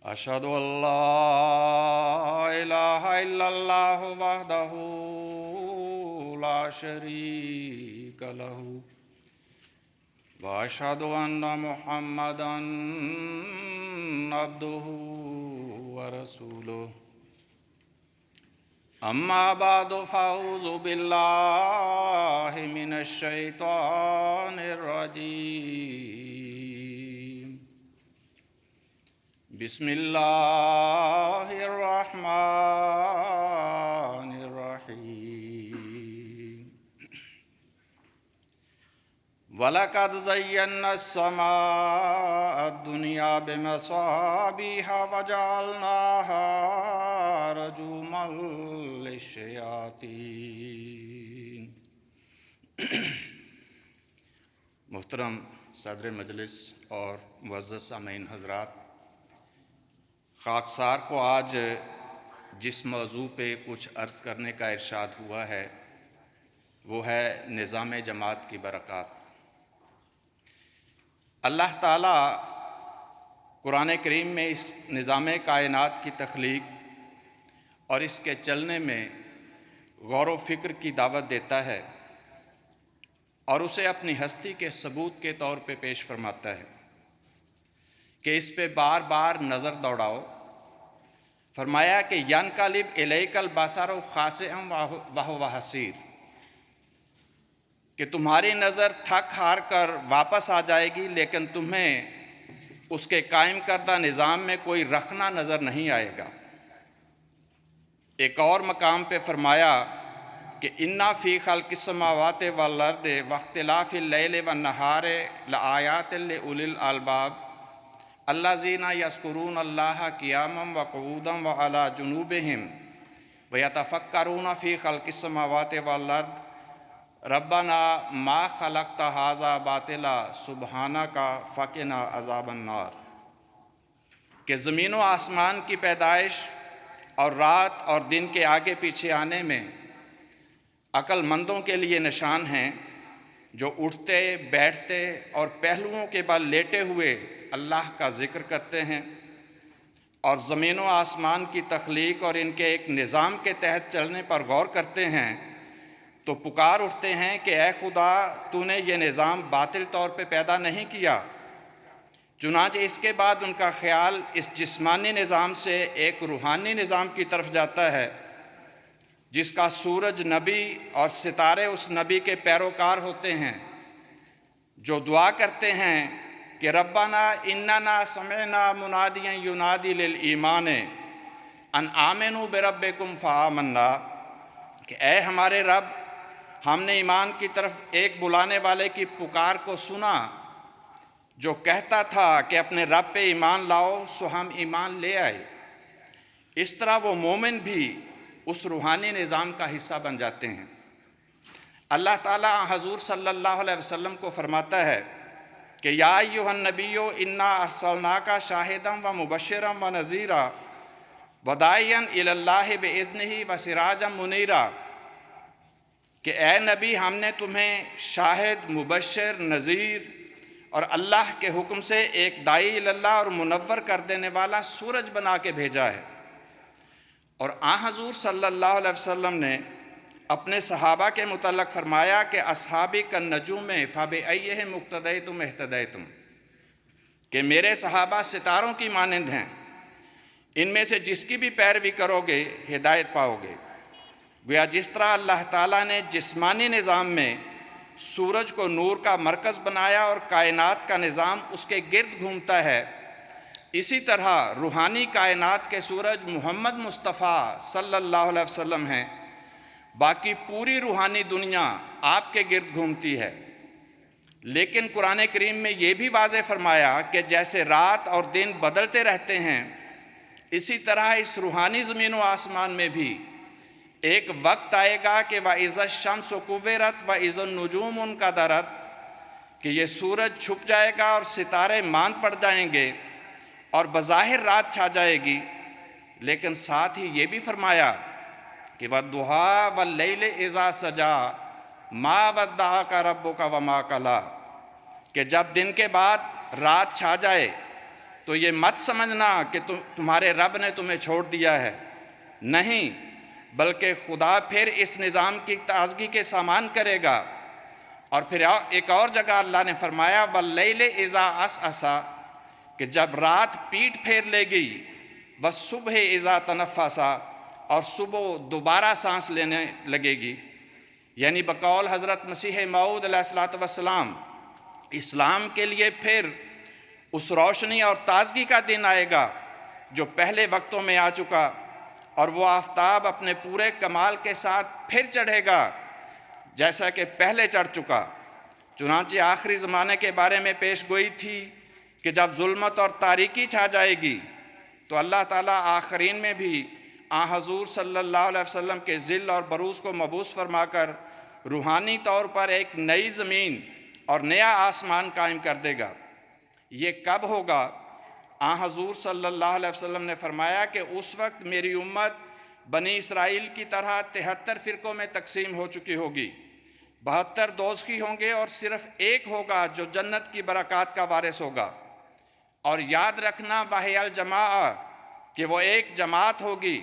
أشهد أن لا إله إلا الله وحده لا شريك له وأشهد أن محمدًا عبده ورسوله أما بعد فأعوذ بالله من الشيطان الرجيم بسم الله الرحمن الرحيم وَلَقَدْ زَيَّنَّا السَّمَاءَ الدُّنْيَا بِمَصَابِيحَ وَجَعَلْنَاهَا رُجُومًا لِلشَّيَاطِينِ۔ محترم صدر مجلس اور معزز سامعین حضرات، خاکسار کو آج جس موضوع پہ کچھ عرض کرنے کا ارشاد ہوا ہے وہ ہے نظام جماعت کی برکات۔ اللہ تعالیٰ قرآن کریم میں اس نظام کائنات کی تخلیق اور اس کے چلنے میں غور و فکر کی دعوت دیتا ہے اور اسے اپنی ہستی کے ثبوت کے طور پہ پیش فرماتا ہے کہ اس پہ بار بار نظر دوڑاؤ۔ فرمایا کہ يَنْقَلِبْ إِلَيْكَ الْبَصَرُ خَاسِئًا وَهُوَ حَسِيرٌ، کہ تمہاری نظر تھک ہار کر واپس آ جائے گی لیکن تمہیں اس کے قائم کردہ نظام میں کوئی رخنا نظر نہیں آئے گا۔ ایک اور مقام پہ فرمایا کہ اِنَّ فِي خَلْقِ السَّمَاوَاتِ وَالْأَرْضِ وَاخْتِلَافِ اللَّيْلِ وَالنَّهَارِ لَآيَاتٍ لِأُولِي الْأَلْبَابِ الَّذِينَ يَذْكُرُونَ اللَّهَ قِيَامًا وَقُعُودًا وَعَلَى جُنُوبِهِمْ وَيَتَفَكَّرُونَ فِي خَلْقِ السَّمَاوَاتِ وَالْأَرْضِ رَبَّنَا مَا خَلَقْتَ هَذَا بَاطِلًا سُبْحَانَكَ فَقِنَا عَذَابَ النَّارِ، کہ زمین و آسمان کی پیدائش اور رات اور دن کے آگے پیچھے آنے میں عقل مندوں کے لیے نشان ہیں، جو اٹھتے بیٹھتے اور پہلوؤں کے بل لیٹے ہوئے اللہ کا ذکر کرتے ہیں اور زمین و آسمان کی تخلیق اور ان کے ایک نظام کے تحت چلنے پر غور کرتے ہیں تو پکار اٹھتے ہیں کہ اے خدا، تو نے یہ نظام باطل طور پہ پیدا نہیں کیا۔ چنانچہ اس کے بعد ان کا خیال اس جسمانی نظام سے ایک روحانی نظام کی طرف جاتا ہے جس کا سورج نبی اور ستارے اس نبی کے پیروکار ہوتے ہیں، جو دعا کرتے ہیں کہ ربنا اننا سمعنا منادیا ینادی للایمان ان آمنوا بربکم فآمنا، کہ اے ہمارے رب، ہم نے ایمان کی طرف ایک بلانے والے کی پکار کو سنا جو کہتا تھا کہ اپنے رب پہ ایمان لاؤ، سو ہم ایمان لے آئے۔ اس طرح وہ مومن بھی اس روحانی نظام کا حصہ بن جاتے ہیں۔ اللہ تعالیٰ حضور صلی اللہ علیہ وسلم کو فرماتا ہے کہ یا ایھا النبی انا ارسلناک شاہدا ومبشرا ونذیرا وداعیا الی اللہ باذنہ وسراجا منیرا، کہ اے نبی، ہم نے تمہیں شاہد، مبشر، نذیر اور اللہ کے حکم سے ایک داعی اللہ اور منور کر دینے والا سورج بنا کے بھیجا ہے۔ اور حضور صلی اللہ علیہ وسلم نے اپنے صحابہ کے متعلق فرمایا کہ اصحابی کالنجوم فبأیہم اقتدیتم اہتدیتم، کہ میرے صحابہ ستاروں کی مانند ہیں، ان میں سے جس کی بھی پیروی کرو گے ہدایت پاؤ گے۔ گویا جس طرح اللہ تعالیٰ نے جسمانی نظام میں سورج کو نور کا مرکز بنایا اور کائنات کا نظام اس کے گرد گھومتا ہے، اسی طرح روحانی کائنات کے سورج محمد مصطفیٰ صلی اللہ علیہ وسلم ہیں، باقی پوری روحانی دنیا آپ کے گرد گھومتی ہے۔ لیکن قرآن کریم میں یہ بھی واضح فرمایا کہ جیسے رات اور دن بدلتے رہتے ہیں، اسی طرح اس روحانی زمین و آسمان میں بھی ایک وقت آئے گا کہ وَإِذَا الشَّمْسُ كُوِّرَتْ وَإِذَا النُّجُومُ انكَدَرَتْ، کہ یہ سورج چھپ جائے گا اور ستارے ماند پڑ جائیں گے اور بظاہر رات چھا جائے گی، لیکن ساتھ ہی یہ بھی فرمایا کہ وَالضُّحَىٰ وَاللَّيْلِ إِذَا سَجَىٰ مَا وَدَّعَكَ رَبُّكَ وَمَا قَلَىٰ، کہ جب دن کے بعد رات چھا جائے تو یہ مت سمجھنا کہ تمہارے رب نے تمہیں چھوڑ دیا ہے، نہیں، بلکہ خدا پھر اس نظام کی تازگی کے سامان کرے گا۔ اور پھر ایک اور جگہ اللہ نے فرمایا وَاللَّيْلِ إِذَا عَسْعَسَ، کہ جب رات پیٹ پھیر لے گی، وَالصُّبْحِ إِذَا تَنَفَّسَ، اور صبح دوبارہ سانس لینے لگے گی۔ یعنی بقول حضرت مسیح موعود علیہ الصلوۃ والسلام، اسلام کے لیے پھر اس روشنی اور تازگی کا دن آئے گا جو پہلے وقتوں میں آ چکا، اور وہ آفتاب اپنے پورے کمال کے ساتھ پھر چڑھے گا جیسا کہ پہلے چڑھ چکا۔ چنانچہ آخری زمانے کے بارے میں پیش گوئی تھی کہ جب ظلمت اور تاریکی چھا جائے گی تو اللہ تعالیٰ آخرین میں بھی حضور صلی اللہ علیہ وسلم کے ذل اور بروز کو مبعوث فرما کر روحانی طور پر ایک نئی زمین اور نیا آسمان قائم کر دے گا۔ یہ کب ہوگا؟ حضور صلی اللہ علیہ وسلم نے فرمایا کہ اس وقت میری امت بنی اسرائیل کی طرح 73 فرقوں میں تقسیم ہو چکی ہوگی، 72 دوزخی ہوں گے اور صرف ایک ہوگا جو جنت کی برکات کا وارث ہوگا۔ اور یاد رکھنا وحی الجماع، کہ وہ ایک جماعت ہوگی۔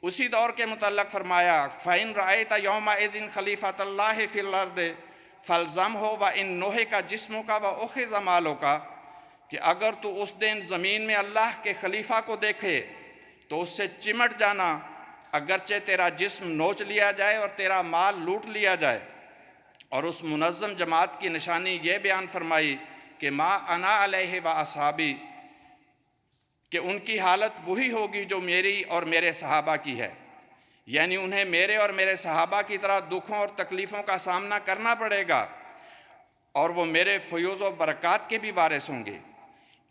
اسی دور کے متعلق فرمایا فَإِن رَأَيْتَ يَوْمَئِذٍ خَلِيفَةَ اللَّهِ فِي الْأَرْضِ فَالْزَمْهُ وَإِن نُهِكَ جِسْمُكَ وَأُخِذَ مَالُكَ، کہ اگر تو اس دن زمین میں اللہ کے خلیفہ کو دیکھے تو اس سے چمٹ جانا، اگرچہ تیرا جسم نوچ لیا جائے اور تیرا مال لوٹ لیا جائے۔ اور اس منظم جماعت کی نشانی یہ بیان فرمائی کہ ما انا علیہ و اصحابی، کہ ان کی حالت وہی ہوگی جو میری اور میرے صحابہ کی ہے، یعنی انہیں میرے اور میرے صحابہ کی طرح دکھوں اور تکلیفوں کا سامنا کرنا پڑے گا، اور وہ میرے فیوز و برکات کے بھی وارث ہوں گے۔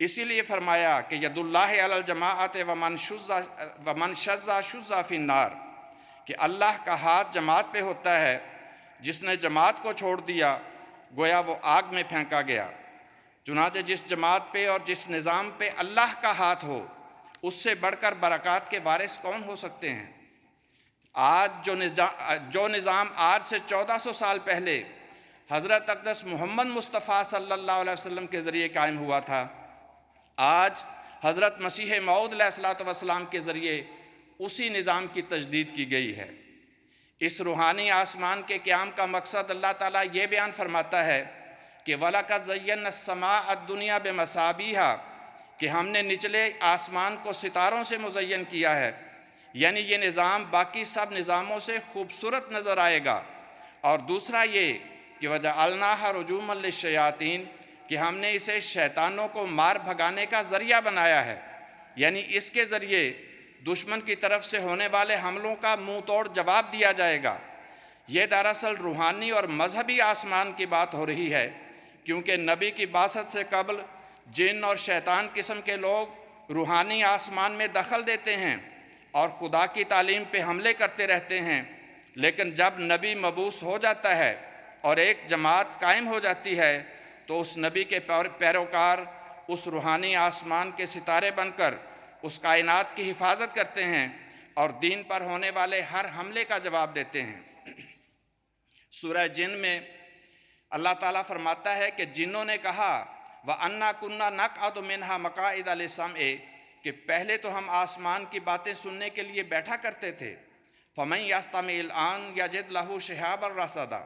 اسی لیے فرمایا کہ ید اللہ علی الجماعت ومن شذ شذ فی النار، کہ اللہ کا ہاتھ جماعت پہ ہوتا ہے، جس نے جماعت کو چھوڑ دیا گویا وہ آگ میں پھینکا گیا۔ چنانچہ جس جماعت پہ اور جس نظام پہ اللہ کا ہاتھ ہو، اس سے بڑھ کر برکات کے وارث کون ہو سکتے ہیں؟ آج جو نظام آج سے 1400 سال پہلے حضرت اقدس محمد مصطفیٰ صلی اللہ علیہ وسلم کے ذریعے قائم ہوا تھا، آج حضرت مسیح موعود علیہ الصلوۃ والسلام کے ذریعے اسی نظام کی تجدید کی گئی ہے۔ اس روحانی آسمان کے قیام کا مقصد اللہ تعالیٰ یہ بیان فرماتا ہے کہ وَلَقَدْ زَيَّنَّا السَّمَاءَ الدُّنْيَا بِمَصَابِيحَ، کہ ہم نے نچلے آسمان کو ستاروں سے مزین کیا ہے، یعنی یہ نظام باقی سب نظاموں سے خوبصورت نظر آئے گا۔ اور دوسرا یہ کہ وَجَعَلْنَاهَا رُجُومًا لِلشَّيَاطِينِ، کہ ہم نے اسے شیطانوں کو مار بھگانے کا ذریعہ بنایا ہے، یعنی اس کے ذریعے دشمن کی طرف سے ہونے والے حملوں کا منہ توڑ جواب دیا جائے گا۔ یہ دراصل روحانی اور مذہبی آسمان کی بات ہو رہی ہے، کیونکہ نبی کی بعثت سے قبل جن اور شیطان قسم کے لوگ روحانی آسمان میں دخل دیتے ہیں اور خدا کی تعلیم پہ حملے کرتے رہتے ہیں، لیکن جب نبی مبعوث ہو جاتا ہے اور ایک جماعت قائم ہو جاتی ہے تو اس نبی کے پیروکار اس روحانی آسمان کے ستارے بن کر اس کائنات کی حفاظت کرتے ہیں اور دین پر ہونے والے ہر حملے کا جواب دیتے ہیں۔ سورہ جن میں اللہ تعالیٰ فرماتا ہے کہ جنوں نے کہا وَأَنَّا كُنَّا نَقْعُدُ مِنْهَا مَقَاعِدَ لِلسَّمْعِ، کہ پہلے تو ہم آسمان کی باتیں سننے کے لیے بیٹھا کرتے تھے، فَمَن يَسْتَمِعِ الْآنَ يَجِدْ لَهُ شِهَابًا رَّصَدًا،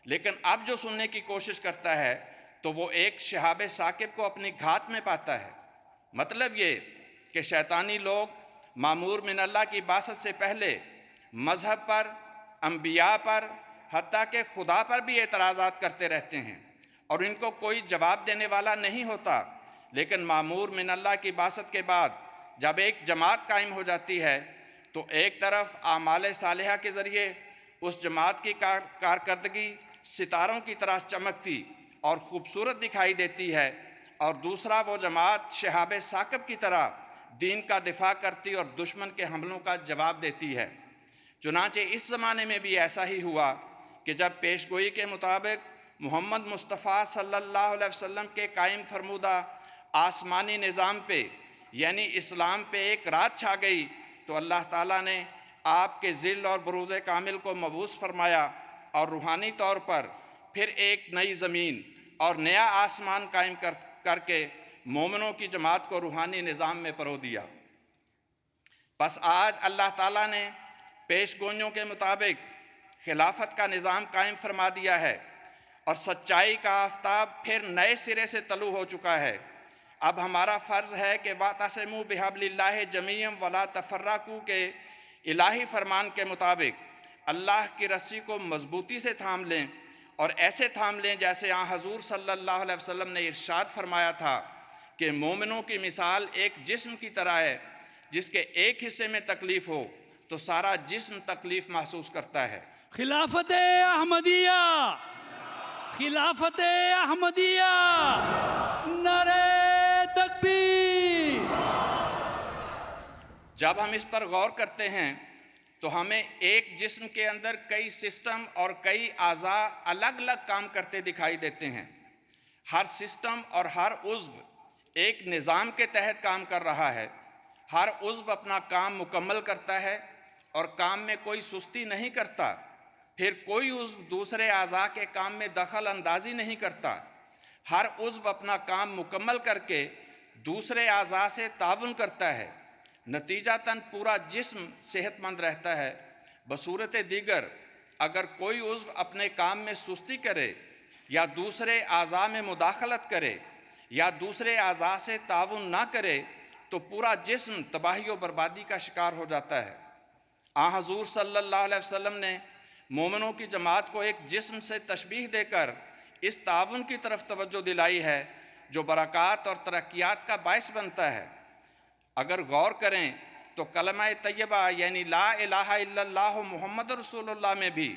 لیکن اب جو سننے کی کوشش کرتا ہے تو وہ ایک شہاب ثاقب کو اپنی گھات میں پاتا ہے۔ مطلب یہ کہ شیطانی لوگ مامور من اللہ کی بعثت سے پہلے مذہب پر، انبیاء پر، حتیٰ کہ خدا پر بھی اعتراضات کرتے رہتے ہیں اور ان کو کوئی جواب دینے والا نہیں ہوتا، لیکن مامور من اللہ کی بعثت کے بعد جب ایک جماعت قائم ہو جاتی ہے تو ایک طرف اعمال صالحہ کے ذریعے اس جماعت کی کارکردگی ستاروں کی طرح چمکتی اور خوبصورت دکھائی دیتی ہے، اور دوسرا وہ جماعت شہاب ثاقب کی طرح دین کا دفاع کرتی اور دشمن کے حملوں کا جواب دیتی ہے۔ چنانچہ اس زمانے میں بھی ایسا ہی ہوا کہ جب پیش گوئی کے مطابق محمد مصطفیٰ صلی اللہ علیہ وسلم کے قائم فرمودہ آسمانی نظام پہ یعنی اسلام پہ ایک رات چھا گئی تو اللہ تعالیٰ نے آپ کے ذل اور بروز کامل کو مبعوث فرمایا اور روحانی طور پر پھر ایک نئی زمین اور نیا آسمان قائم کر کے مومنوں کی جماعت کو روحانی نظام میں پرو دیا۔ پس آج اللہ تعالیٰ نے پیش گوئیوں کے مطابق خلافت کا نظام قائم فرما دیا ہے اور سچائی کا آفتاب پھر نئے سرے سے طلوع ہو چکا ہے۔ اب ہمارا فرض ہے کہ وَاعْتَصِمُوا بِحَبْلِ اللَّهِ جَمِيعًا وَلَا تَفَرَّقُوا کے الہی فرمان کے مطابق اللہ کی رسی کو مضبوطی سے تھام لیں، اور ایسے تھام لیں جیسے حضور صلی اللہ علیہ وسلم نے ارشاد فرمایا تھا کہ مومنوں کی مثال ایک جسم کی طرح ہے، جس کے ایک حصے میں تکلیف ہو تو سارا جسم تکلیف محسوس کرتا ہے۔ خلافت احمدیہ، خلافت احمدیہ، نعرہ تکبیر۔ جب ہم اس پر غور کرتے ہیں تو ہمیں ایک جسم کے اندر کئی سسٹم اور کئی اعضاء الگ الگ کام کرتے دکھائی دیتے ہیں۔ ہر سسٹم اور ہر عضو ایک نظام کے تحت کام کر رہا ہے۔ ہر عضو اپنا کام مکمل کرتا ہے اور کام میں کوئی سستی نہیں کرتا۔ پھر کوئی عضو دوسرے اعضاء کے کام میں دخل اندازی نہیں کرتا۔ ہر عضو اپنا کام مکمل کر کے دوسرے اعضاء سے تعاون کرتا ہے، نتیجتاً پورا جسم صحت مند رہتا ہے۔ بصورت دیگر اگر کوئی عضو اپنے کام میں سستی کرے یا دوسرے اعضاء میں مداخلت کرے یا دوسرے اعضاء سے تعاون نہ کرے تو پورا جسم تباہی و بربادی کا شکار ہو جاتا ہے۔ حضور صلی اللہ علیہ وسلم نے مومنوں کی جماعت کو ایک جسم سے تشبیہ دے کر اس تعاون کی طرف توجہ دلائی ہے جو برکات اور ترقیات کا باعث بنتا ہے۔ اگر غور کریں تو کلمہ طیبہ یعنی لا الہ الا اللہ محمد رسول اللہ میں بھی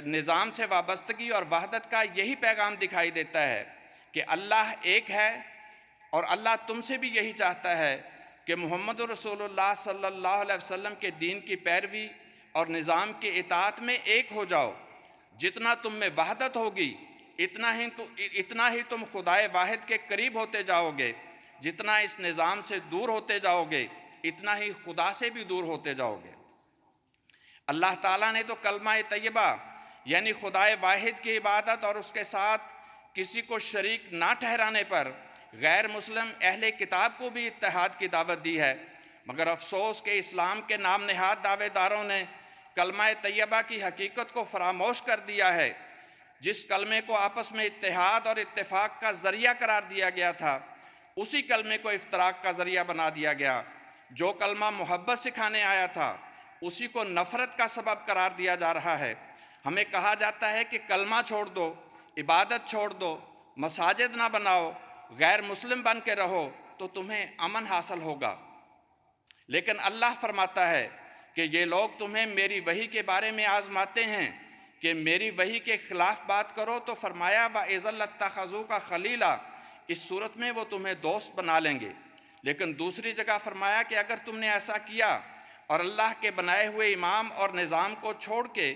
نظام سے وابستگی اور وحدت کا یہی پیغام دکھائی دیتا ہے کہ اللہ ایک ہے، اور اللہ تم سے بھی یہی چاہتا ہے کہ محمد رسول اللہ صلی اللہ علیہ وسلم کے دین کی پیروی اور نظام کی اطاعت میں ایک ہو جاؤ۔ جتنا تم میں وحدت ہوگی اتنا ہی تم خدائے واحد کے قریب ہوتے جاؤ گے، جتنا اس نظام سے دور ہوتے جاؤ گے اتنا ہی خدا سے بھی دور ہوتے جاؤ گے۔ اللہ تعالیٰ نے تو کلمہ طیبہ یعنی خدائے واحد کی عبادت اور اس کے ساتھ کسی کو شریک نہ ٹھہرانے پر غیر مسلم اہل کتاب کو بھی اتحاد کی دعوت دی ہے، مگر افسوس کہ اسلام کے نام نہاد دعوے داروں نے کلمہ طیبہ کی حقیقت کو فراموش کر دیا ہے۔ جس کلمے کو آپس میں اتحاد اور اتفاق کا ذریعہ قرار دیا گیا تھا اسی کلمے کو افتراق کا ذریعہ بنا دیا گیا۔ جو کلمہ محبت سکھانے آیا تھا اسی کو نفرت کا سبب قرار دیا جا رہا ہے۔ ہمیں کہا جاتا ہے کہ کلمہ چھوڑ دو، عبادت چھوڑ دو، مساجد نہ بناؤ، غیر مسلم بن کے رہو تو تمہیں امن حاصل ہوگا، لیکن اللہ فرماتا ہے کہ یہ لوگ تمہیں میری وحی کے بارے میں آزماتے ہیں کہ میری وحی کے خلاف بات کرو تو فرمایا وَإِذًا لَاتَّخَذُوكَ خَلِيلًا، اس صورت میں وہ تمہیں دوست بنا لیں گے۔ لیکن دوسری جگہ فرمایا کہ اگر تم نے ایسا کیا اور اللہ کے بنائے ہوئے امام اور نظام کو چھوڑ کے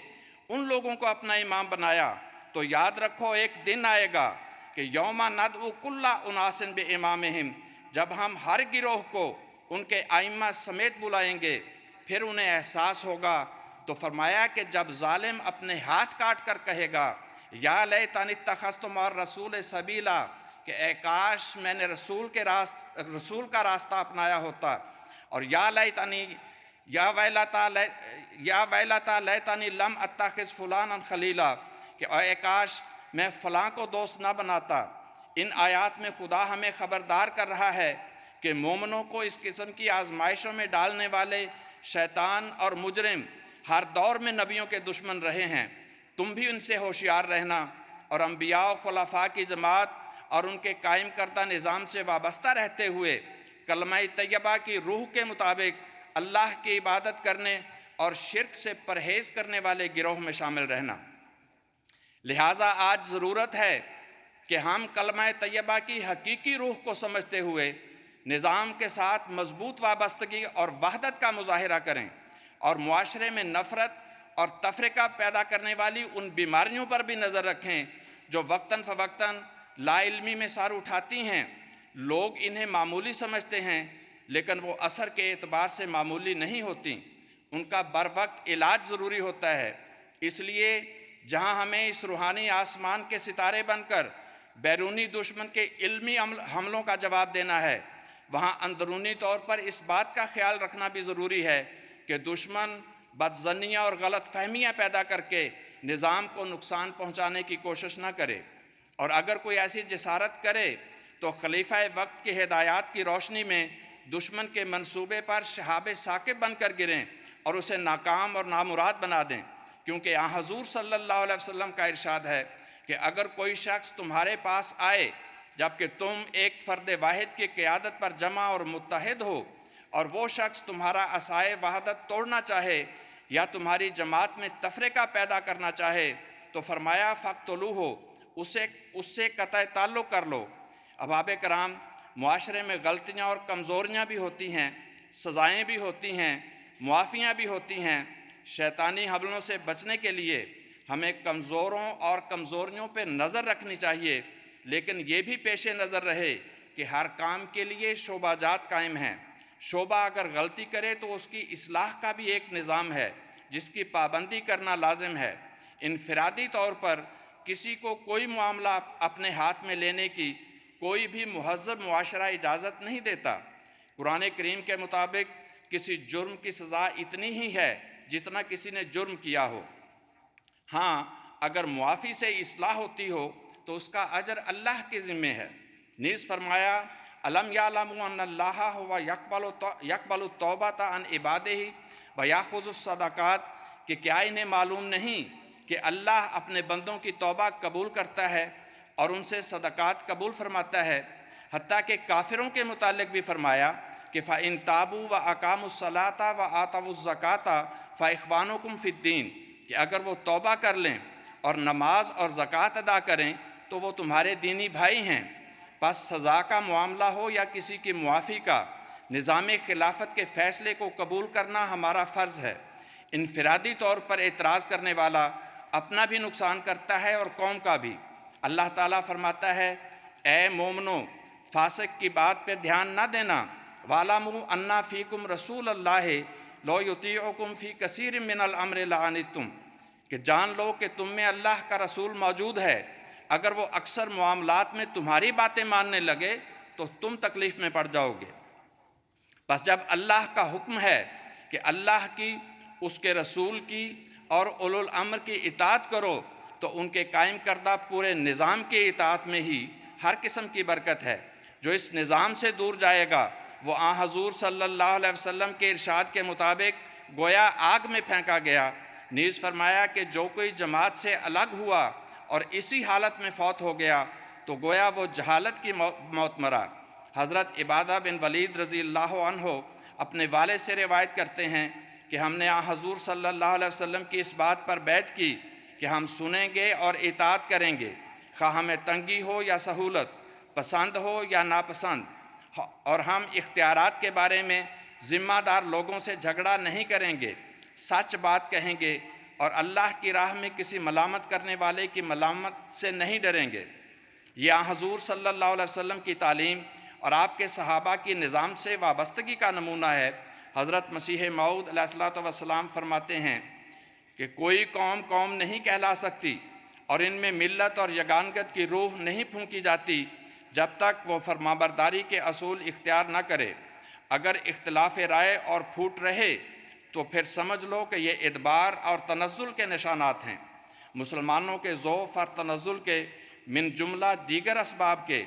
ان لوگوں کو اپنا امام بنایا تو یاد رکھو ایک دن آئے گا کہ یوم ندعو کل اناس بامامہم، جب ہم ہر گروہ کو ان کے ائمہ سمیت بلائیں گے، پھر انہیں احساس ہوگا۔ تو فرمایا کہ جب ظالم اپنے ہاتھ کاٹ کر کہے گا یا لیتنی اتخذت مع الرسول سبیلا، کہ اے کاش میں نے رسول کا راستہ اپنایا ہوتا، اور یا ویلتا لیتنی لم اتخذ فلانا خلیلا، کہ اے کاش میں فلاں کو دوست نہ بناتا۔ ان آیات میں خدا ہمیں خبردار کر رہا ہے کہ مومنوں کو اس قسم کی آزمائشوں میں ڈالنے والے شیطان اور مجرم ہر دور میں نبیوں کے دشمن رہے ہیں۔ تم بھی ان سے ہوشیار رہنا اور انبیاء و خلفاء کی جماعت اور ان کے قائم کردہ نظام سے وابستہ رہتے ہوئے کلمہ طیبہ کی روح کے مطابق اللہ کی عبادت کرنے اور شرک سے پرہیز کرنے والے گروہ میں شامل رہنا۔ لہٰذا آج ضرورت ہے کہ ہم کلمہ طیبہ کی حقیقی روح کو سمجھتے ہوئے نظام کے ساتھ مضبوط وابستگی اور وحدت کا مظاہرہ کریں، اور معاشرے میں نفرت اور تفرقہ پیدا کرنے والی ان بیماریوں پر بھی نظر رکھیں جو وقتاً فوقتاً لا علمی میں سار اٹھاتی ہیں۔ لوگ انہیں معمولی سمجھتے ہیں لیکن وہ اثر کے اعتبار سے معمولی نہیں ہوتی، ان کا بر وقت علاج ضروری ہوتا ہے۔ اس لیے جہاں ہمیں اس روحانی آسمان کے ستارے بن کر بیرونی دشمن کے علمی حملوں کا جواب دینا ہے، وہاں اندرونی طور پر اس بات کا خیال رکھنا بھی ضروری ہے کہ دشمن بدظنیاں اور غلط فہمیاں پیدا کر کے نظام کو نقصان پہنچانے کی کوشش نہ کرے، اور اگر کوئی ایسی جسارت کرے تو خلیفہ وقت کی ہدایات کی روشنی میں دشمن کے منصوبے پر شہاب ثاقب بن کر گریں اور اسے ناکام اور نامراد بنا دیں، کیونکہ حضور صلی اللہ علیہ وسلم کا ارشاد ہے کہ اگر کوئی شخص تمہارے پاس آئے جبکہ تم ایک فرد واحد کی قیادت پر جمع اور متحد ہو، اور وہ شخص تمہارا عصائے وحدت توڑنا چاہے یا تمہاری جماعت میں تفرقہ پیدا کرنا چاہے، تو فرمایا فاقتلوہ، اس سے قطع تعلق کر لو۔ احباب کرام، معاشرے میں غلطیاں اور کمزوریاں بھی ہوتی ہیں، سزائیں بھی ہوتی ہیں، معافیاں بھی ہوتی ہیں۔ شیطانی حملوں سے بچنے کے لیے ہمیں کمزوروں اور کمزوریوں پہ نظر رکھنی چاہیے، لیکن یہ بھی پیش نظر رہے کہ ہر کام کے لیے شعبہ جات قائم ہیں۔ شعبہ اگر غلطی کرے تو اس کی اصلاح کا بھی ایک نظام ہے جس کی پابندی کرنا لازم ہے۔ انفرادی طور پر کسی کو کوئی معاملہ اپنے ہاتھ میں لینے کی کوئی بھی مہذب معاشرہ اجازت نہیں دیتا۔ قرآن کریم کے مطابق کسی جرم کی سزا اتنی ہی ہے جتنا کسی نے جرم کیا ہو۔ ہاں، اگر معافی سے اصلاح ہوتی ہو تو اس کا اجر اللہ کے ذمہ ہے۔ نیز فرمایا الم یعلموا ان اللہ ہوا یقبل التوبۃ عن عبادہ ویأخذ الصدقات، کہ کیا انہیں معلوم نہیں کہ اللہ اپنے بندوں کی توبہ قبول کرتا ہے اور ان سے صدقات قبول فرماتا ہے۔ حتیٰ کہ کافروں کے متعلق بھی فرمایا کہ فَإِن تَابُوا وَأَقَامُوا الصَّلَاةَ وَآتَوُا الزَّكَاةَ فَإِخْوَانُكُمْ فِي الدِّينِ، کہ اگر وہ توبہ کر لیں اور نماز اور زکوٰۃ ادا کریں تو وہ تمہارے دینی بھائی ہیں۔ پس سزا کا معاملہ ہو یا کسی کی معافی کا، نظام خلافت کے فیصلے کو قبول کرنا ہمارا فرض ہے۔ انفرادی طور پر اعتراض کرنے والا اپنا بھی نقصان کرتا ہے اور قوم کا بھی۔ اللہ تعالیٰ فرماتا ہے اے مومنو، فاسق کی بات پہ دھیان نہ دینا۔ وَاعْلَمُوا أَنَّ فِيكُمْ رَسُولَ اللَّهِ لَوْ يُطِيعُكُمْ فِي كَثِيرٍ مِّنَ الْأَمْرِ لَعَنِتُّمْ، کہ جان لو کہ تم میں اللہ کا رسول موجود ہے، اگر وہ اکثر معاملات میں تمہاری باتیں ماننے لگے تو تم تکلیف میں پڑ جاؤ گے۔ بس جب اللہ کا حکم ہے کہ اللہ کی، اس کے رسول کی اور اولو الامر کی اطاعت کرو، تو ان کے قائم کردہ پورے نظام کی اطاعت میں ہی ہر قسم کی برکت ہے۔ جو اس نظام سے دور جائے گا وہ حضور صلی اللہ علیہ وسلم کے ارشاد کے مطابق گویا آگ میں پھینکا گیا۔ نیز فرمایا کہ جو کوئی جماعت سے الگ ہوا اور اسی حالت میں فوت ہو گیا تو گویا وہ جہالت کی موت مرا۔ حضرت عبادہ بن ولید رضی اللہ عنہ اپنے والد سے روایت کرتے ہیں کہ ہم نے حضور صلی اللہ علیہ وسلم کی اس بات پر بیعت کی کہ ہم سنیں گے اور اطاعت کریں گے، خواہ ہمیں تنگی ہو یا سہولت، پسند ہو یا ناپسند، اور ہم اختیارات کے بارے میں ذمہ دار لوگوں سے جھگڑا نہیں کریں گے، سچ بات کہیں گے اور اللہ کی راہ میں کسی ملامت کرنے والے کی ملامت سے نہیں ڈریں گے۔ یہ حضور صلی اللہ علیہ وسلم کی تعلیم اور آپ کے صحابہ کی نظام سے وابستگی کا نمونہ ہے۔ حضرت مسیح موعود علیہ الصلوۃ والسلام فرماتے ہیں کہ کوئی قوم نہیں کہلا سکتی اور ان میں ملت اور یگانگت کی روح نہیں پھونکی جاتی جب تک وہ فرمانبرداری کے اصول اختیار نہ کرے۔ اگر اختلاف رائے اور پھوٹ رہے تو پھر سمجھ لو کہ یہ ادبار اور تنزل کے نشانات ہیں۔ مسلمانوں کے ضعف اور تنزل کے من جملہ دیگر اسباب کے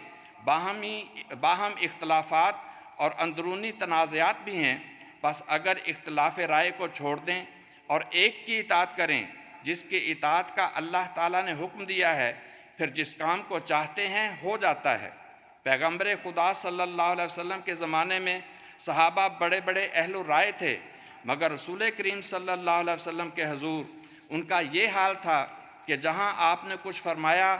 باہم اختلافات اور اندرونی تنازعات بھی ہیں۔ بس اگر اختلاف رائے کو چھوڑ دیں اور ایک کی اطاعت کریں جس کی اطاعت کا اللہ تعالیٰ نے حکم دیا ہے، پھر جس کام کو چاہتے ہیں ہو جاتا ہے۔ پیغمبر خدا صلی اللہ علیہ وسلم کے زمانے میں صحابہ بڑے بڑے اہل رائے تھے، مگر رسول کریم صلی اللہ علیہ وسلم کے حضور ان کا یہ حال تھا کہ جہاں آپ نے کچھ فرمایا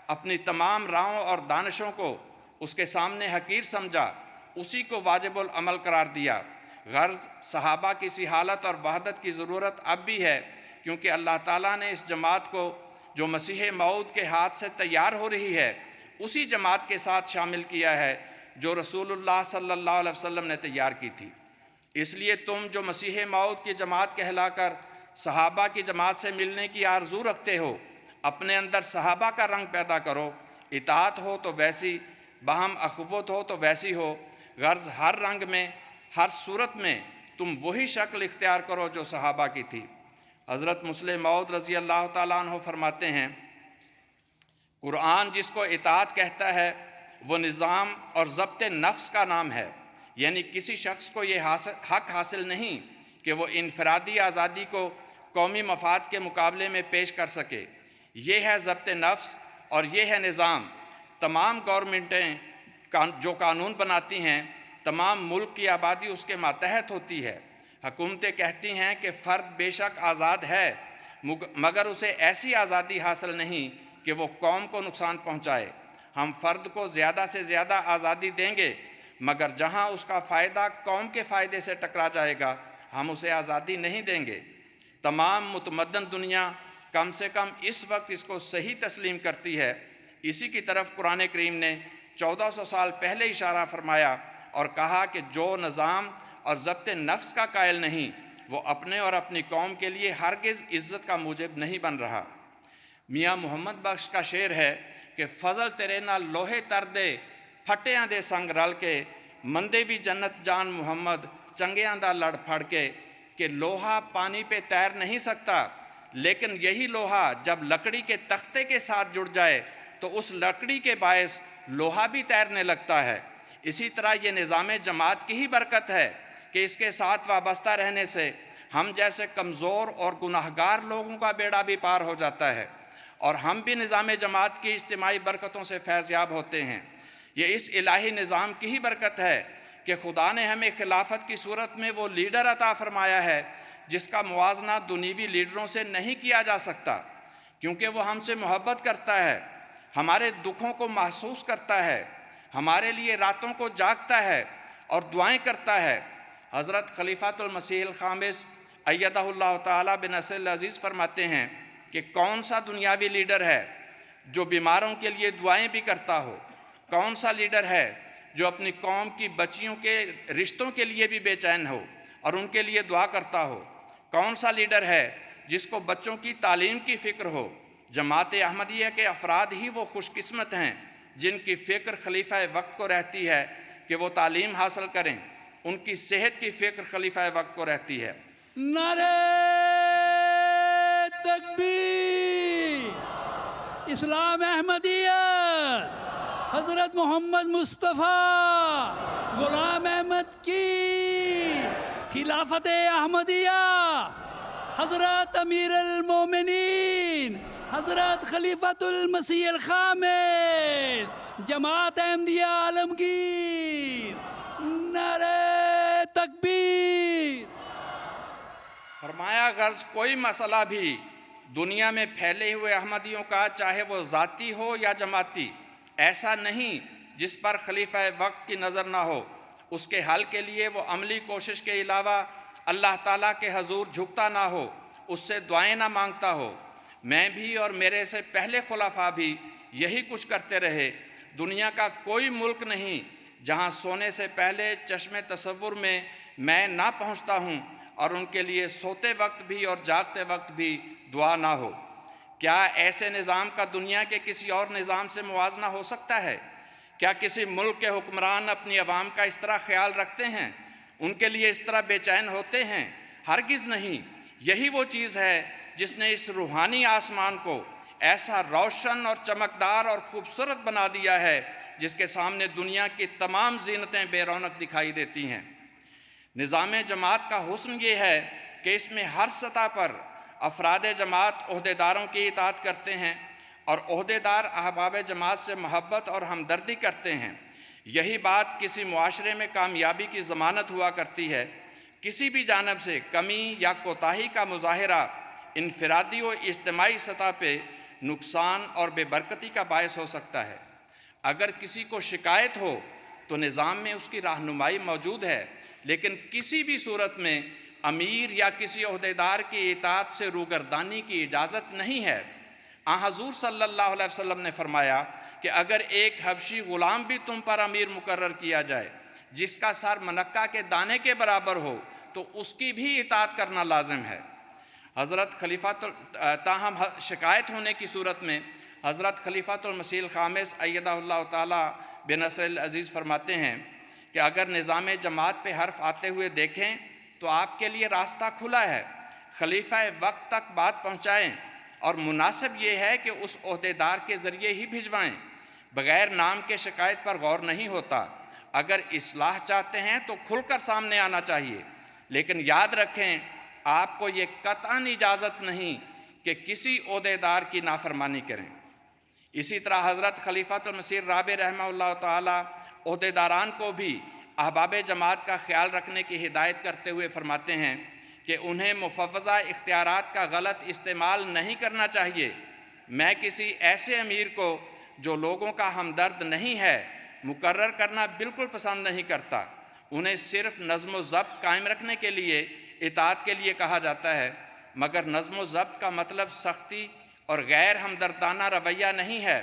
اپنی تمام راہوں اور دانشوں کو اس کے سامنے حقیر سمجھا، اسی کو واجب العمل قرار دیا۔ غرض صحابہ کی اسی حالت اور وحدت کی ضرورت اب بھی ہے، کیونکہ اللہ تعالیٰ نے اس جماعت کو جو مسیح موعود کے ہاتھ سے تیار ہو رہی ہے اسی جماعت کے ساتھ شامل کیا ہے جو رسول اللہ صلی اللہ علیہ وسلم نے تیار کی تھی۔ اس لیے تم جو مسیح موعود کی جماعت کہلا کر صحابہ کی جماعت سے ملنے کی آرزو رکھتے ہو، اپنے اندر صحابہ کا رنگ پیدا کرو، اطاعت ہو تو ویسی، باہم اخوت ہو تو ویسی ہو، غرض ہر رنگ میں، ہر صورت میں تم وہی شکل اختیار کرو جو صحابہ کی تھی۔ حضرت مسلم موعود رضی اللہ تعالیٰ عنہ فرماتے ہیں، قرآن جس کو اطاعت کہتا ہے وہ نظام اور ضبط نفس کا نام ہے، یعنی کسی شخص کو یہ حق حاصل نہیں کہ وہ انفرادی آزادی کو قومی مفاد کے مقابلے میں پیش کر سکے۔ یہ ہے ضبط نفس اور یہ ہے نظام۔ تمام گورنمنٹیں جو قانون بناتی ہیں، تمام ملک کی آبادی اس کے ماتحت ہوتی ہے۔ حکومتیں کہتی ہیں کہ فرد بے شک آزاد ہے، مگر اسے ایسی آزادی حاصل نہیں کہ وہ قوم کو نقصان پہنچائے۔ ہم فرد کو زیادہ سے زیادہ آزادی دیں گے، مگر جہاں اس کا فائدہ قوم کے فائدے سے ٹکرا جائے گا ہم اسے آزادی نہیں دیں گے۔ تمام متمدن دنیا کم سے کم اس وقت اس کو صحیح تسلیم کرتی ہے۔ اسی کی طرف قرآن کریم نے 1400 سال پہلے اشارہ فرمایا اور کہا کہ جو نظام اور ضبط نفس کا قائل نہیں وہ اپنے اور اپنی قوم کے لیے ہرگز عزت کا موجب نہیں بن رہا۔ میاں محمد بخش کا شعر ہے کہ فضل تیرے نال لوہے تر دے پھٹیاں دے سنگ رل کے، مندے بھی جنت جان محمد چنگیاں دا لڑ پھڑ کے، کہ لوہا پانی پہ تیر نہیں سکتا، لیکن یہی لوہا جب لکڑی کے تختے کے ساتھ جڑ جائے تو اس لکڑی کے باعث لوہا بھی تیرنے لگتا ہے۔ اسی طرح یہ نظام جماعت کی ہی برکت ہے کہ اس کے ساتھ وابستہ رہنے سے ہم جیسے کمزور اور گناہگار لوگوں کا بیڑا بھی پار ہو جاتا ہے، اور ہم بھی نظام جماعت کی اجتماعی برکتوں سے فیض یاب ہوتے ہیں۔ یہ اس الہی نظام کی ہی برکت ہے کہ خدا نے ہمیں خلافت کی صورت میں وہ لیڈر عطا فرمایا ہے جس کا موازنہ دنیوی لیڈروں سے نہیں کیا جا سکتا، کیونکہ وہ ہم سے محبت کرتا ہے، ہمارے دکھوں کو محسوس کرتا ہے، ہمارے لیے راتوں کو جاگتا ہے اور دعائیں کرتا ہے۔ حضرت خلیفۃ المسیح الخامس ایدہ اللہ تعالیٰ بنصر العزیز فرماتے ہیں کہ کون سا دنیاوی لیڈر ہے جو بیماروں کے لیے دعائیں بھی کرتا ہو؟ کون سا لیڈر ہے جو اپنی قوم کی بچیوں کے رشتوں کے لیے بھی بے چین ہو اور ان کے لیے دعا کرتا ہو؟ کون سا لیڈر ہے جس کو بچوں کی تعلیم کی فکر ہو؟ جماعت احمدیہ کے افراد ہی وہ خوش قسمت ہیں جن کی فکر خلیفہ وقت کو رہتی ہے کہ وہ تعلیم حاصل کریں، ان کی صحت کی فکر خلیفہ وقت کو رہتی ہے۔ نعرہ تکبیر! اسلام احمدیت! حضرت محمد مصطفیٰ غلام احمد کی خلافت احمدیہ، حضرت امیر المومنین حضرت خلیفۃ المسیح الخامس جماعت احمدیہ عالمگیر، نعرہ تکبیر! فرمایا غرض کوئی مسئلہ بھی دنیا میں پھیلے ہوئے احمدیوں کا، چاہے وہ ذاتی ہو یا جماعتی، ایسا نہیں جس پر خلیفہ وقت کی نظر نہ ہو، اس کے حل کے لیے وہ عملی کوشش کے علاوہ اللہ تعالیٰ کے حضور جھکتا نہ ہو، اس سے دعائیں نہ مانگتا ہو۔ میں بھی اور میرے سے پہلے خلفاء بھی یہی کچھ کرتے رہے۔ دنیا کا کوئی ملک نہیں جہاں سونے سے پہلے چشم تصور میں نہ پہنچتا ہوں اور ان کے لیے سوتے وقت بھی اور جاگتے وقت بھی دعا نہ ہو۔ کیا ایسے نظام کا دنیا کے کسی اور نظام سے موازنہ ہو سکتا ہے؟ کیا کسی ملک کے حکمران اپنی عوام کا اس طرح خیال رکھتے ہیں، ان کے لیے اس طرح بے چین ہوتے ہیں؟ ہرگز نہیں۔ یہی وہ چیز ہے جس نے اس روحانی آسمان کو ایسا روشن اور چمکدار اور خوبصورت بنا دیا ہے جس کے سامنے دنیا کی تمام زینتیں بے رونق دکھائی دیتی ہیں۔ نظام جماعت کا حسن یہ ہے کہ اس میں ہر سطح پر افراد جماعت عہدیداروں کی اطاعت کرتے ہیں اور عہدیدار احباب جماعت سے محبت اور ہمدردی کرتے ہیں۔ یہی بات کسی معاشرے میں کامیابی کی ضمانت ہوا کرتی ہے۔ کسی بھی جانب سے کمی یا کوتاہی کا مظاہرہ انفرادی و اجتماعی سطح پہ نقصان اور بے برکتی کا باعث ہو سکتا ہے۔ اگر کسی کو شکایت ہو تو نظام میں اس کی رہنمائی موجود ہے، لیکن کسی بھی صورت میں امیر یا کسی عہدیدار کی اطاعت سے روگردانی کی اجازت نہیں ہے۔ حضور صلی اللہ علیہ وسلم نے فرمایا کہ اگر ایک حبشی غلام بھی تم پر امیر مقرر کیا جائے جس کا سر منقہ کے دانے کے برابر ہو تو اس کی بھی اطاعت کرنا لازم ہے۔ حضرت خلیفہ تاہم شکایت ہونے کی صورت میں حضرت خلیفۃ المسیح الخامس ایدہ اللہ تعالی بنصر العزیز فرماتے ہیں کہ اگر نظام جماعت پہ حرف آتے ہوئے دیکھیں تو آپ کے لیے راستہ کھلا ہے، خلیفہ وقت تک بات پہنچائیں، اور مناسب یہ ہے کہ اس عہدیدار کے ذریعے ہی بھجوائیں۔ بغیر نام کے شکایت پر غور نہیں ہوتا۔ اگر اصلاح چاہتے ہیں تو کھل کر سامنے آنا چاہیے، لیکن یاد رکھیں آپ کو یہ قطعاً اجازت نہیں کہ کسی عہدیدار کی نافرمانی کریں۔ اسی طرح حضرت خلیفۃ المسیح رابع رحمہ اللہ تعالی عہدیداران کو بھی احباب جماعت کا خیال رکھنے کی ہدایت کرتے ہوئے فرماتے ہیں کہ انہیں مفوضہ اختیارات کا غلط استعمال نہیں کرنا چاہیے۔ میں کسی ایسے امیر کو جو لوگوں کا ہمدرد نہیں ہے مقرر کرنا بالکل پسند نہیں کرتا۔ انہیں صرف نظم و ضبط قائم رکھنے کے لیے اطاعت کے لیے کہا جاتا ہے، مگر نظم و ضبط کا مطلب سختی اور غیر ہمدردانہ رویہ نہیں ہے۔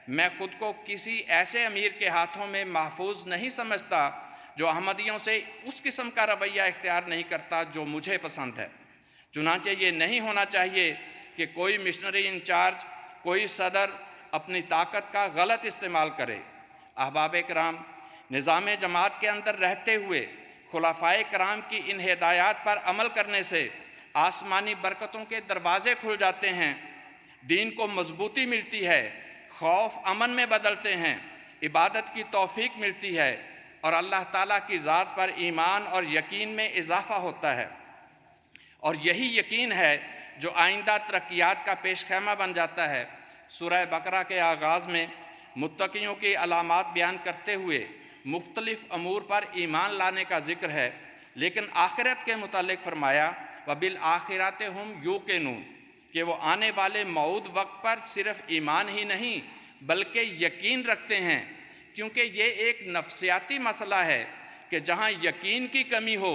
میں خود کو کسی ایسے امیر کے ہاتھوں میں محفوظ نہیں سمجھتا جو احمدیوں سے اس قسم کا رویہ اختیار نہیں کرتا جو مجھے پسند ہے۔ چنانچہ یہ نہیں ہونا چاہیے کہ کوئی مشنری انچارج، کوئی صدر اپنی طاقت کا غلط استعمال کرے۔ احباب کرام، نظام جماعت کے اندر رہتے ہوئے خلفائے کرام کی ان ہدایات پر عمل کرنے سے آسمانی برکتوں کے دروازے کھل جاتے ہیں، دین کو مضبوطی ملتی ہے، خوف امن میں بدلتے ہیں، عبادت کی توفیق ملتی ہے، اور اللہ تعالیٰ کی ذات پر ایمان اور یقین میں اضافہ ہوتا ہے۔ اور یہی یقین ہے جو آئندہ ترقیات کا پیش خیمہ بن جاتا ہے۔ سورہ بقرہ کے آغاز میں متقیوں کی علامات بیان کرتے ہوئے مختلف امور پر ایمان لانے کا ذکر ہے، لیکن آخرت کے متعلق فرمایا وَبِالْآخِرَةِ هُمْ يُوقِنُونَ کہ وہ آنے والے موعود وقت پر صرف ایمان ہی نہیں بلکہ یقین رکھتے ہیں، کیونکہ یہ ایک نفسیاتی مسئلہ ہے کہ جہاں یقین کی کمی ہو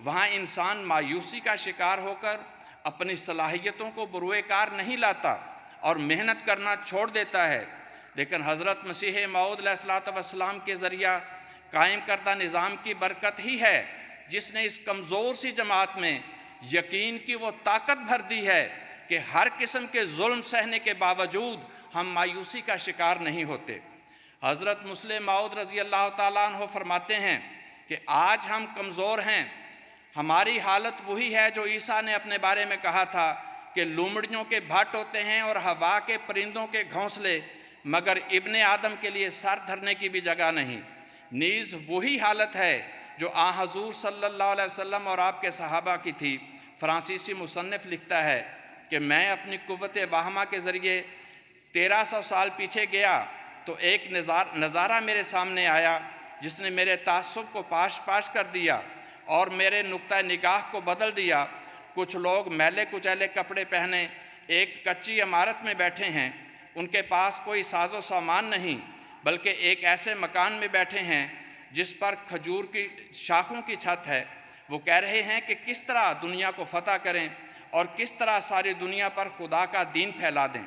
وہاں انسان مایوسی کا شکار ہو کر اپنی صلاحیتوں کو بروئے کار نہیں لاتا اور محنت کرنا چھوڑ دیتا ہے۔ لیکن حضرت مسیح موعود علیہ الصلوۃ والسلام کے ذریعہ قائم کردہ نظام کی برکت ہی ہے جس نے اس کمزور سی جماعت میں یقین کی وہ طاقت بھر دی ہے کہ ہر قسم کے ظلم سہنے کے باوجود ہم مایوسی کا شکار نہیں ہوتے۔ حضرت مسلم موعود رضی اللہ تعالیٰ عنہ فرماتے ہیں کہ آج ہم کمزور ہیں، ہماری حالت وہی ہے جو عیسیٰ نے اپنے بارے میں کہا تھا کہ لومڑیوں کے بھٹ ہوتے ہیں اور ہوا کے پرندوں کے گھونسلے، مگر ابن آدم کے لیے سر دھرنے کی بھی جگہ نہیں۔ نیز وہی حالت ہے جو حضور صلی اللہ علیہ وسلم اور آپ کے صحابہ کی تھی۔ فرانسیسی مصنف لکھتا ہے کہ میں اپنی قوت واہمہ کے ذریعے 1300 سال پیچھے گیا تو ایک نظارہ میرے سامنے آیا جس نے میرے تعصب کو پاش پاش کر دیا اور میرے نقطہ نگاہ کو بدل دیا۔ کچھ لوگ میلے کچیلے کپڑے پہنے ایک کچی عمارت میں بیٹھے ہیں، ان کے پاس کوئی ساز و سامان نہیں بلکہ ایک ایسے مکان میں بیٹھے ہیں جس پر کھجور کی شاخوں کی چھت ہے۔ وہ کہہ رہے ہیں کہ کس طرح دنیا کو فتح کریں اور کس طرح ساری دنیا پر خدا کا دین پھیلا دیں۔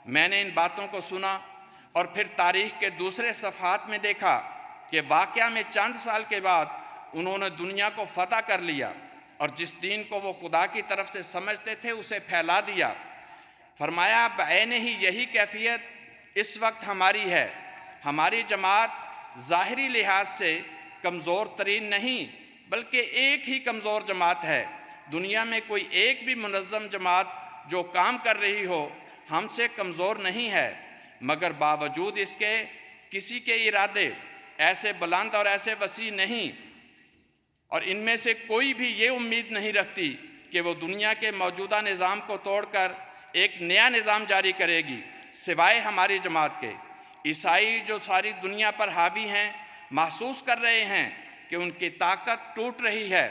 میں نے ان باتوں کو سنا اور پھر تاریخ کے دوسرے صفحات میں دیکھا کہ واقعہ میں چند سال کے بعد انہوں نے دنیا کو فتح کر لیا اور جس دین کو وہ خدا کی طرف سے سمجھتے تھے اسے پھیلا دیا۔ فرمایا بعین ہی یہی کیفیت اس وقت ہماری ہے۔ ہماری جماعت ظاہری لحاظ سے کمزور ترین نہیں بلکہ ایک ہی کمزور جماعت ہے۔ دنیا میں کوئی ایک بھی منظم جماعت جو کام کر رہی ہو ہم سے کمزور نہیں ہے، مگر باوجود اس کے کسی کے ارادے ایسے بلند اور ایسے وسیع نہیں، اور ان میں سے کوئی بھی یہ امید نہیں رکھتی کہ وہ دنیا کے موجودہ نظام کو توڑ کر ایک نیا نظام جاری کرے گی سوائے ہماری جماعت کے۔ عیسائی جو ساری دنیا پر حاوی ہیں محسوس کر رہے ہیں کہ ان کی طاقت ٹوٹ رہی ہے۔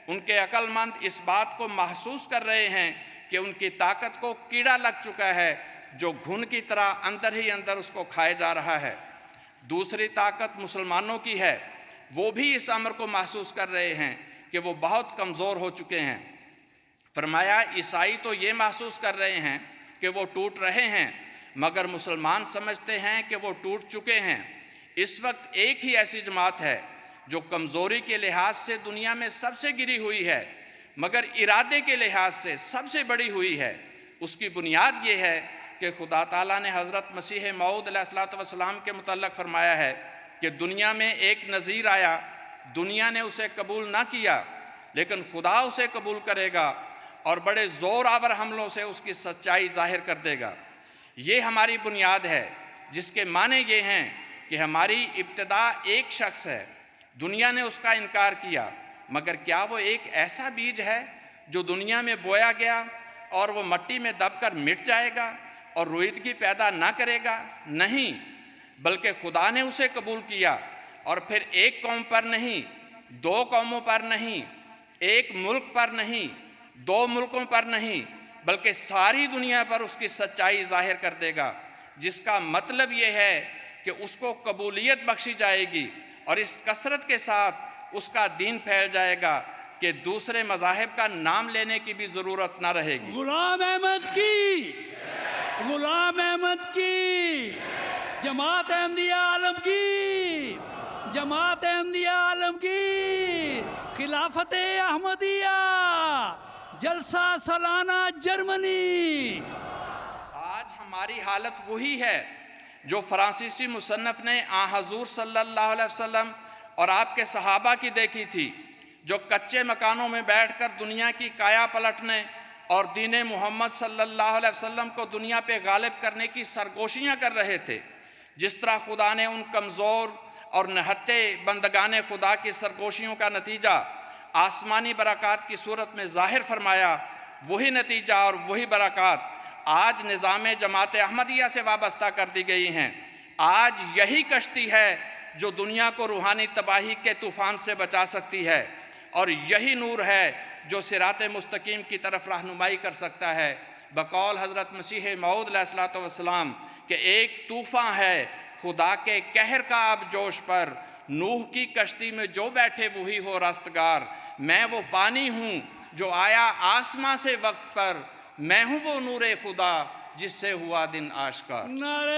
ان کے عقل مند اس بات کو محسوس کر رہے ہیں کہ ان کی طاقت کو کیڑا لگ چکا ہے جو گھن کی طرح اندر ہی اندر اس کو کھائے جا رہا ہے۔ دوسری طاقت مسلمانوں کی ہے، وہ بھی اس امر کو محسوس کر رہے ہیں کہ وہ بہت کمزور ہو چکے ہیں۔ فرمایا عیسائی تو یہ محسوس کر رہے ہیں کہ وہ ٹوٹ رہے ہیں، مگر مسلمان سمجھتے ہیں کہ وہ ٹوٹ چکے ہیں۔ اس وقت ایک ہی ایسی جماعت ہے جو کمزوری کے لحاظ سے دنیا میں سب سے گری ہوئی ہے مگر ارادے کے لحاظ سے سب سے بڑی ہوئی ہے۔ اس کی بنیاد یہ ہے کہ خدا تعالیٰ نے حضرت مسیح موعود علیہ الصلوۃ والسلام کے متعلق فرمایا ہے کہ دنیا میں ایک نذیر آیا، دنیا نے اسے قبول نہ کیا، لیکن خدا اسے قبول کرے گا اور بڑے زور آور حملوں سے اس کی سچائی ظاہر کر دے گا۔ یہ ہماری بنیاد ہے، جس کے معنی یہ ہیں کہ ہماری ابتدا ایک شخص ہے، دنیا نے اس کا انکار کیا، مگر کیا وہ ایک ایسا بیج ہے جو دنیا میں بویا گیا اور وہ مٹی میں دب کر مٹ جائے گا اور رویدگی پیدا نہ کرے گا؟ نہیں، بلکہ خدا نے اسے قبول کیا، اور پھر ایک قوم پر نہیں، دو قوموں پر نہیں، ایک ملک پر نہیں، دو ملکوں پر نہیں، بلکہ ساری دنیا پر اس کی سچائی ظاہر کر دے گا، جس کا مطلب یہ ہے کہ اس کو قبولیت بخشی جائے گی اور اس کثرت کے ساتھ اس کا دین پھیل جائے گا کہ دوسرے مذاہب کا نام لینے کی بھی ضرورت نہ رہے گی۔ غلام احمد کی، غلام احمد کی، جماعت احمدیہ عالم کی، جماعت احمدیہ عالم کی، خلافت احمدیہ، جلسہ سالانہ جرمنی۔ آج ہماری حالت وہی ہے جو فرانسیسی مصنف نے حضور صلی اللہ علیہ وسلم اور آپ کے صحابہ کی دیکھی تھی، جو کچے مکانوں میں بیٹھ کر دنیا کی کایا پلٹنے اور دین محمد صلی اللہ علیہ وسلم کو دنیا پہ غالب کرنے کی سرگوشیاں کر رہے تھے۔ جس طرح خدا نے ان کمزور اور نہتے بندگان خدا کی سرگوشیوں کا نتیجہ آسمانی برکات کی صورت میں ظاہر فرمایا، وہی نتیجہ اور وہی برکات آج نظام جماعت احمدیہ سے وابستہ کر دی گئی ہیں۔ آج یہی کشتی ہے جو دنیا کو روحانی تباہی کے طوفان سے بچا سکتی ہے، اور یہی نور ہے جو صراط مستقیم کی طرف رہنمائی کر سکتا ہے۔ بقول حضرت مسیح موعود علیہ الصلوۃ والسلام کہ ایک طوفان ہے خدا کے قہر کا اب جوش پر، نوح کی کشتی میں جو بیٹھے وہی ہو رستگار، میں وہ پانی ہوں جو آیا آسماں سے وقت پر، میں ہوں وہ نور خدا جس سے ہوا دن آشکار۔ نعرہ